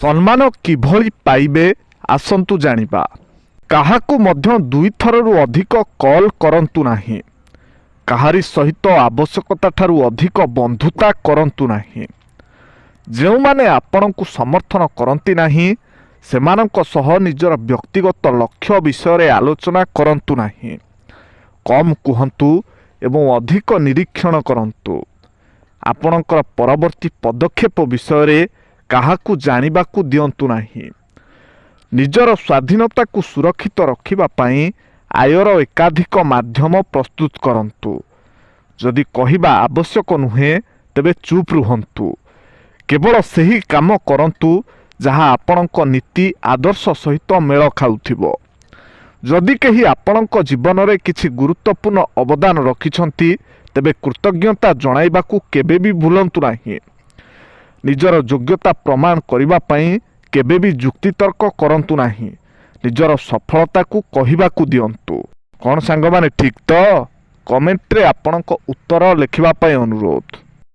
ସମ୍ମାନ କିଭଳି ପାଇବେ ଆସନ୍ତୁ ଜାଣିବା। କାହାକୁ ମଧ୍ୟ ଦୁଇଥରରୁ ଅଧିକ କଲ୍ କରନ୍ତୁ ନାହିଁ। କାହାରି ସହିତ ଆବଶ୍ୟକତାଠାରୁ ଅଧିକ ବନ୍ଧୁତା କରନ୍ତୁ ନାହିଁ। ଯେଉଁମାନେ ଆପଣଙ୍କୁ ସମର୍ଥନ କରନ୍ତି ନାହିଁ ସେମାନଙ୍କ ସହ ନିଜର ବ୍ୟକ୍ତିଗତ ଲକ୍ଷ୍ୟ ବିଷୟରେ ଆଲୋଚନା କରନ୍ତୁ ନାହିଁ। କମ୍ କୁହନ୍ତୁ ଏବଂ ଅଧିକ ନିରୀକ୍ଷଣ କରନ୍ତୁ। ଆପଣଙ୍କର ପରବର୍ତ୍ତୀ ପଦକ୍ଷେପ ବିଷୟରେ କାହାକୁ ଜାଣିବାକୁ ଦିଅନ୍ତୁ ନାହିଁ। ନିଜର ସ୍ୱାଧୀନତାକୁ ସୁରକ୍ଷିତ ରଖିବା ପାଇଁ ଆୟର ଏକାଧିକ ମାଧ୍ୟମ ପ୍ରସ୍ତୁତ କରନ୍ତୁ। ଯଦି କହିବା ଆବଶ୍ୟକ ନୁହେଁ ତେବେ ଚୁପ୍ ରୁହନ୍ତୁ। କେବଳ ସେହି କାମ କରନ୍ତୁ ଯାହା ଆପଣଙ୍କ ନୀତି ଆଦର୍ଶ ସହିତ ମେଳ ଖାଉଥିବ। ଯଦି କେହି ଆପଣଙ୍କ ଜୀବନରେ କିଛି ଗୁରୁତ୍ୱପୂର୍ଣ୍ଣ ଅବଦାନ ରଖିଛନ୍ତି ତେବେ କୃତଜ୍ଞତା ଜଣାଇବାକୁ କେବେ ବି ଭୁଲନ୍ତୁ ନାହିଁ। ନିଜର ଯୋଗ୍ୟତା ପ୍ରମାଣ କରିବା ପାଇଁ କେବେ ବି ଯୁକ୍ତିତର୍କ କରନ୍ତୁ ନାହିଁ। ନିଜର ସଫଳତାକୁ କହିବାକୁ ଦିଅନ୍ତୁ। କ'ଣ ସାଙ୍ଗମାନେ ଠିକ୍ ତ? କମେଣ୍ଟରେ ଆପଣଙ୍କ ଉତ୍ତର ଲେଖିବା ପାଇଁ ଅନୁରୋଧ।